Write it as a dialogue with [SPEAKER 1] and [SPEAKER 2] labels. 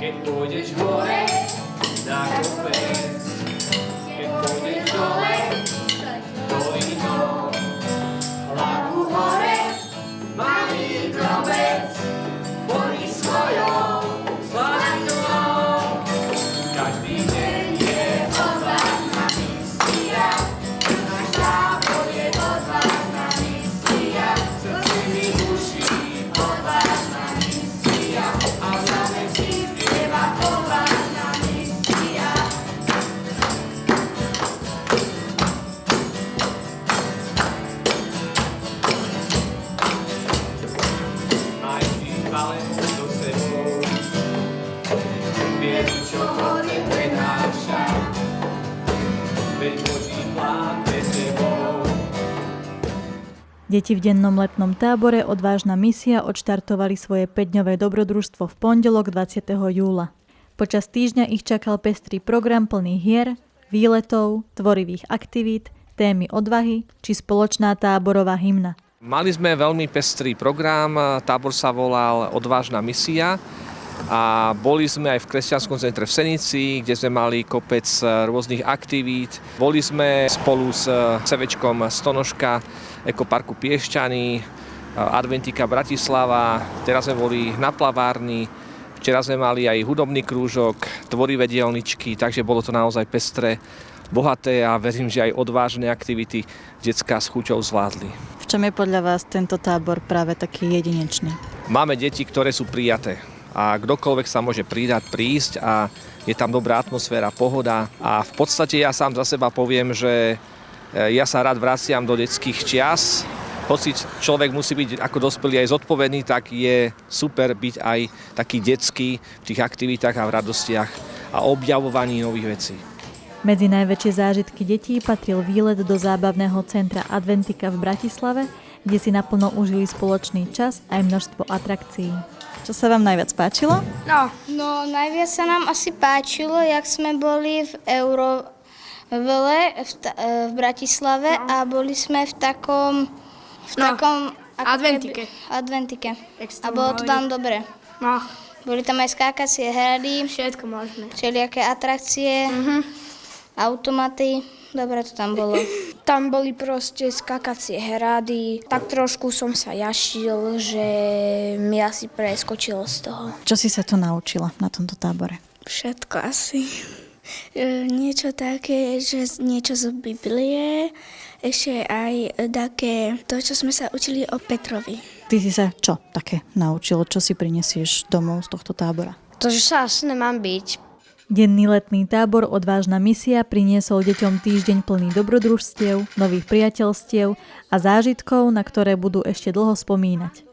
[SPEAKER 1] Keď pôjdeš hore na kopec, keď pôjdeš dole dolinou, hlavu hore, malý drobec, boli svojou sladinou. Každý deň je odvážna misia, náš tábor je odvážna misia, srdce mi duší odvážna misia, a v zámeci zbieva odvážna misia. Maj vždy chválenú so sebou, vieš, čo chore prináša, veď Boží plán pre tebou.
[SPEAKER 2] Deti v dennom letnom tábore Odvážna misia odštartovali svoje 5-dňové dobrodružstvo v pondelok 20. júla. Počas týždňa ich čakal pestrý program plný hier, výletov, tvorivých aktivít, témy odvahy či spoločná táborová hymna.
[SPEAKER 3] Mali sme veľmi pestrý program, tábor sa volal Odvážna misia a boli sme aj v kresťanskom centre v Senici, kde sme mali kopec rôznych aktivít. Boli sme spolu s CVčkom Stonožka, Ekoparku Piešťany, Adventika Bratislava, teraz sme boli na plavárni, včera sme mali aj hudobný krúžok, tvorivé dielničky, takže bolo to naozaj pestré, bohaté a verím, že aj odvážne aktivity decká s chuťou zvládli.
[SPEAKER 2] V čom je podľa vás tento tábor práve taký jedinečný?
[SPEAKER 3] Máme deti, ktoré sú prijaté a kdokoľvek sa môže prísť a je tam dobrá atmosféra, pohoda a v podstate ja sám za seba poviem, že ja sa rád vraciam do detských čias. Hoci človek musí byť ako dospelý aj zodpovedný, tak je super byť aj taký detský v tých aktivitách a v radostiach a objavovaní nových vecí.
[SPEAKER 2] Medzi najväčšie zážitky detí patril výlet do zábavného centra Adventika v Bratislave, kde si naplno užili spoločný čas aj množstvo atrakcií. Čo sa vám najviac páčilo?
[SPEAKER 4] No, najviac sa nám asi páčilo, jak sme boli v Eurovele v Bratislave a boli sme v takom
[SPEAKER 5] Adventike.
[SPEAKER 4] Adventike. A bolo to tam dobre.
[SPEAKER 5] No,
[SPEAKER 4] Boli tam aj skákacie hrady,
[SPEAKER 5] všetko možné.
[SPEAKER 4] všelijaké atrakcie, automaty. Dobre to tam bolo.
[SPEAKER 5] Tam boli proste skakacie hrady. Tak trošku som sa jašil, že mi asi preskočilo z toho.
[SPEAKER 2] Čo si sa tu naučila na tomto tábore?
[SPEAKER 5] Všetko asi. Niečo také, že niečo z Biblie, ešte aj také to, čo sme sa učili o Petrovi.
[SPEAKER 2] Ty si sa čo také naučil? Čo si prinesieš domov z tohto tábora?
[SPEAKER 5] To, že sa asi nemám byť.
[SPEAKER 2] Denný letný tábor Odvážna misia priniesol deťom týždeň plný dobrodružstiev, nových priateľstiev a zážitkov, na ktoré budú ešte dlho spomínať.